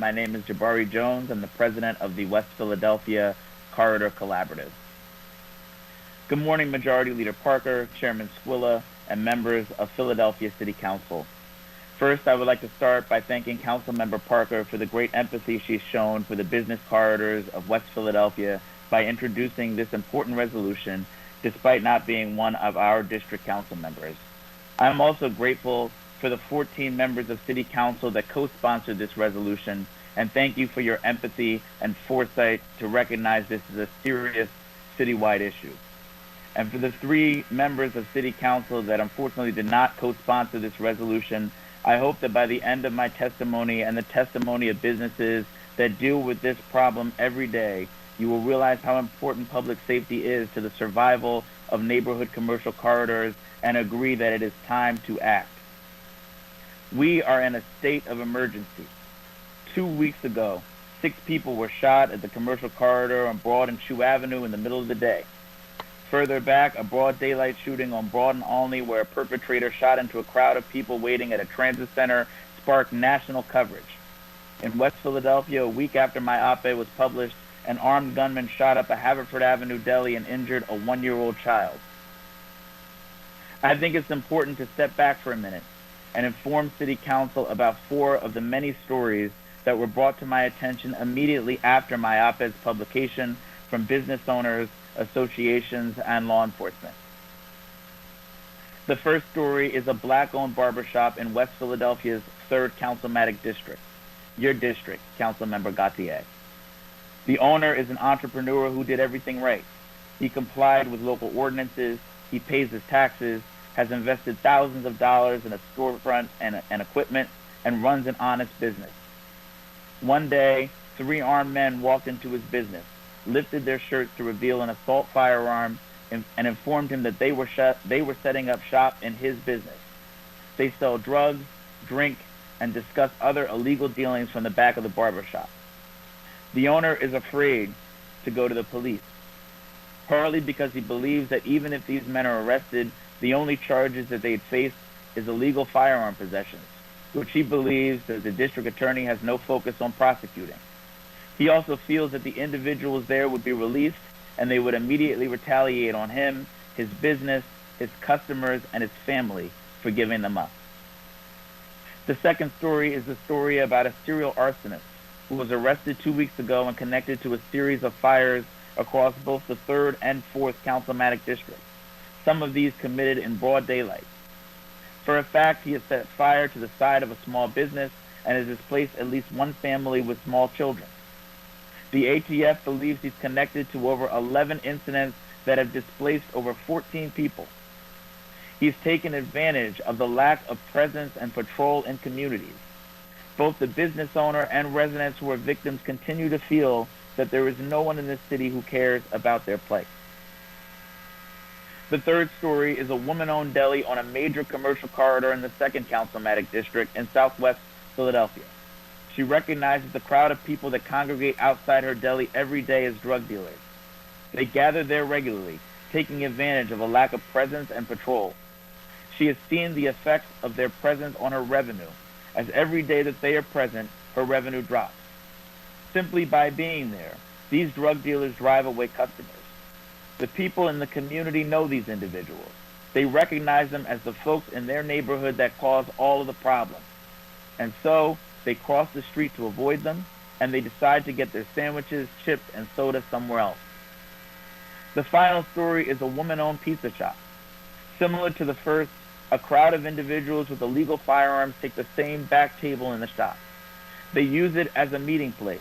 My name is Jabari Jones. I'm the president of the West Philadelphia Corridor Collaborative. Good morning, Majority Leader Parker, Chairman Squilla, and members of Philadelphia City Council. First, I would like to start by thanking Councilmember Parker for the great empathy she's shown for the business corridors of West Philadelphia by introducing this important resolution, despite not being one of our district council members. I'm also grateful for the 14 members of City Council that co-sponsored this resolution, and thank you for your empathy and foresight to recognize this as a serious citywide issue. And for the 3 members of City Council that unfortunately did not co-sponsor this resolution, I hope that by the end of my testimony and the testimony of businesses that deal with this problem every day, you will realize how important public safety is to the survival of neighborhood commercial corridors and agree that it is time to act. We are in a state of emergency. 2 weeks ago, 6 people were shot at the commercial corridor on Broad and Shoe Avenue in the middle of the day. Further back, a broad daylight shooting on Broad and Olney where a perpetrator shot into a crowd of people waiting at a transit center sparked national coverage. In West Philadelphia, a week after my op-ed was published, an armed gunman shot up a Haverford Avenue deli and injured a 1-year-old child. I think it's important to step back for a minute and inform City Council about 4 of the many stories that were brought to my attention immediately after my op-ed's publication from business owners, associations, and law enforcement. The first story is a black-owned barbershop in West Philadelphia's 3rd Councilmatic District, your district, Councilmember Gautier. The owner is an entrepreneur who did everything right. He complied with local ordinances, he pays his taxes, has invested thousands of dollars in a storefront and equipment, and runs an honest business. One day, 3 armed men walked into his business, lifted their shirts to reveal an assault firearm, and informed him that they were setting up shop in his business. They sell drugs, drink, and discuss other illegal dealings from the back of the barbershop. The owner is afraid to go to the police, partly because he believes that even if these men are arrested, the only charges that they'd face is illegal firearm possessions, which he believes that the district attorney has no focus on prosecuting. He also feels that the individuals there would be released and they would immediately retaliate on him, his business, his customers, and his family for giving them up. The second story is the story about a serial arsonist who was arrested 2 weeks ago and connected to a series of fires across both the 3rd and 4th Councilmatic districts, some of these committed in broad daylight. For a fact, he has set fire to the side of a small business and has displaced at least 1 family with small children. The ATF believes he's connected to over 11 incidents that have displaced over 14 people. He's taken advantage of the lack of presence and patrol in communities. Both the business owner and residents who are victims continue to feel that there is no one in this city who cares about their plight. The third story is a woman-owned deli on a major commercial corridor in the 2nd Councilmatic District in southwest Philadelphia. She recognizes the crowd of people that congregate outside her deli every day as drug dealers. They gather there regularly, taking advantage of a lack of presence and patrol. She has seen the effects of their presence on her revenue, as every day that they are present, her revenue drops. Simply by being there, these drug dealers drive away customers. The people in the community know these individuals. They recognize them as the folks in their neighborhood that cause all of the problems. And so, they cross the street to avoid them, and they decide to get their sandwiches, chips, and soda somewhere else. The final story is a woman-owned pizza shop. Similar to the first, a crowd of individuals with illegal firearms take the same back table in the shop. They use it as a meeting place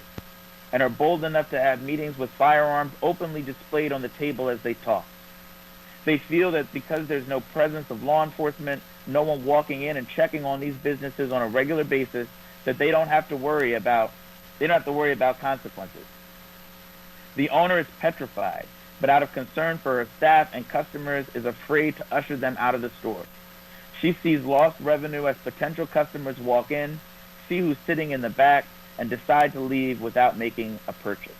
and are bold enough to have meetings with firearms openly displayed on the table as they talk. They feel that because there's no presence of law enforcement, no one walking in and checking on these businesses on a regular basis, that they don't have to worry about consequences. The owner is petrified, but out of concern for her staff and customers is afraid to usher them out of the store. She sees lost revenue as potential customers walk in, see who's sitting in the back, and decide to leave without making a purchase.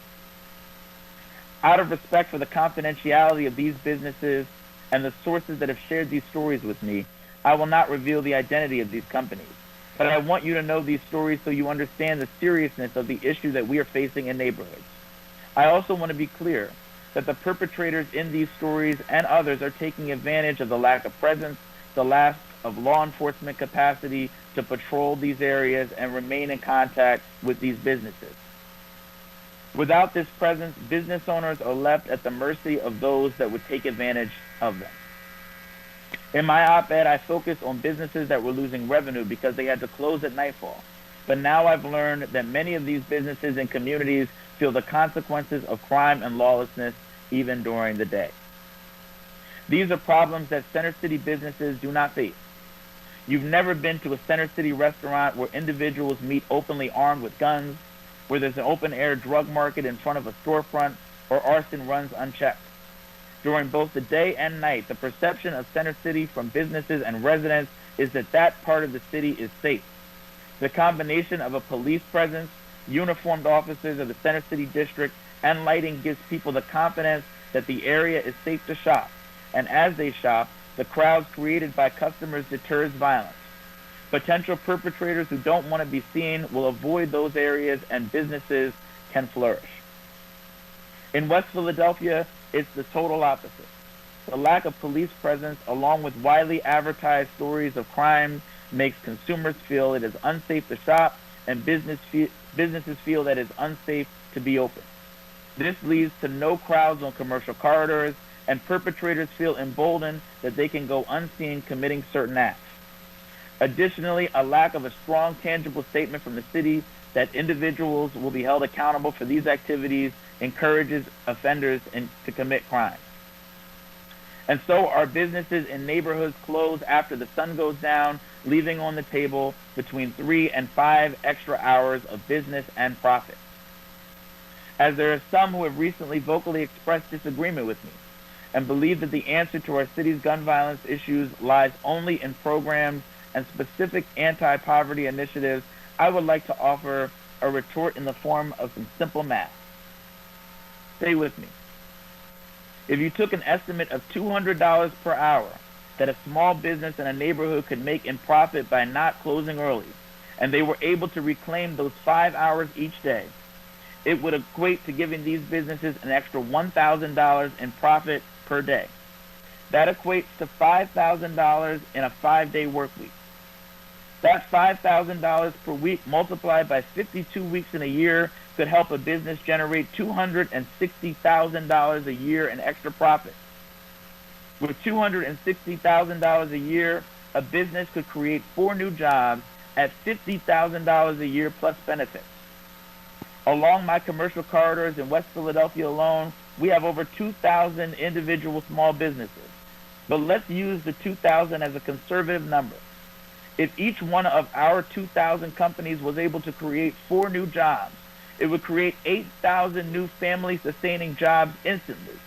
Out of respect for the confidentiality of these businesses and the sources that have shared these stories with me, I will not reveal the identity of these companies. but I want you to know these stories so you understand the seriousness of the issue that we are facing in neighborhoods. I also want to be clear that the perpetrators in these stories and others are taking advantage of the lack of presence, the lack of law enforcement capacity to patrol these areas and remain in contact with these businesses. Without this presence, business owners are left at the mercy of those that would take advantage of them. In my op-ed, I focused on businesses that were losing revenue because they had to close at nightfall. But now I've learned that many of these businesses and communities feel the consequences of crime and lawlessness even during the day. These are problems that Center City businesses do not face. You've never been to a Center City restaurant where individuals meet openly armed with guns, where there's an open-air drug market in front of a storefront, or arson runs unchecked. During both the day and night, the perception of Center City from businesses and residents is that that part of the city is safe. The combination of a police presence, uniformed officers of the Center City District, and lighting gives people the confidence that the area is safe to shop. And as they shop, the crowds created by customers deters violence. Potential perpetrators who don't want to be seen will avoid those areas and businesses can flourish. In West Philadelphia, it's the total opposite. The lack of police presence, along with widely advertised stories of crime, makes consumers feel it is unsafe to shop and businesses feel that it is unsafe to be open. This leads to no crowds on commercial corridors, and perpetrators feel emboldened that they can go unseen committing certain acts. Additionally, a lack of a strong, tangible statement from the city that individuals will be held accountable for these activities encourages offenders to commit crimes. And so our businesses in neighborhoods close after the sun goes down, leaving on the table between 3 and 5 extra hours of business and profit. As there are some who have recently vocally expressed disagreement with me and believe that the answer to our city's gun violence issues lies only in programs and specific anti-poverty initiatives, I would like to offer a retort in the form of some simple math. Stay with me. If you took an estimate of $200 per hour that a small business in a neighborhood could make in profit by not closing early, and they were able to reclaim those 5 hours each day, it would equate to giving these businesses an extra $1,000 in profit per day. That equates to $5,000 in a 5-day work week. That $5,000 per week multiplied by 52 weeks in a year could help a business generate $260,000 a year in extra profit. With $260,000 a year, a business could create 4 new jobs at $50,000 a year plus benefits. Along my commercial corridors in West Philadelphia alone, we have over 2,000 individual small businesses. But let's use the 2,000 as a conservative number. If each one of our 2,000 companies was able to create 4 new jobs, it would create 8,000 new family-sustaining jobs instantly.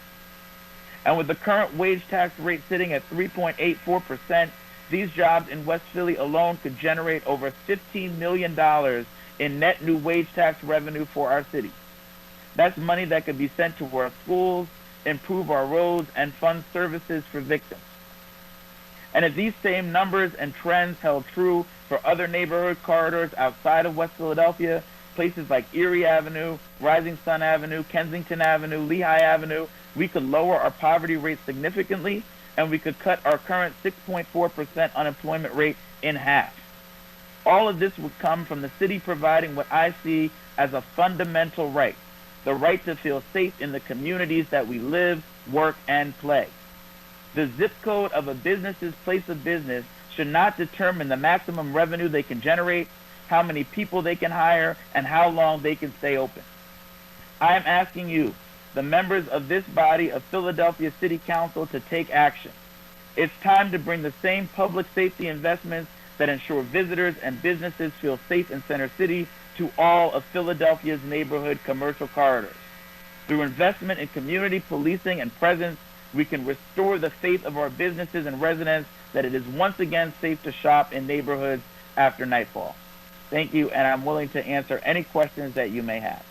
And with the current wage tax rate sitting at 3.84%, these jobs in West Philly alone could generate over $15 million in net new wage tax revenue for our city. That's money that could be sent to our schools, improve our roads, and fund services for victims. And if these same numbers and trends held true for other neighborhood corridors outside of West Philadelphia, places like Erie Avenue, Rising Sun Avenue, Kensington Avenue, Lehigh Avenue, we could lower our poverty rate significantly, and we could cut our current 6.4% unemployment rate in half. All of this would come from the city providing what I see as a fundamental right, the right to feel safe in the communities that we live, work, and play. The zip code of a business's place of business should not determine the maximum revenue they can generate, how many people they can hire, and how long they can stay open. I am asking you, the members of this body of Philadelphia City Council, to take action. It's time to bring the same public safety investments that ensure visitors and businesses feel safe in Center City to all of Philadelphia's neighborhood commercial corridors. Through investment in community policing and presence, we can restore the faith of our businesses and residents that it is once again safe to shop in neighborhoods after nightfall. Thank you, and I'm willing to answer any questions that you may have.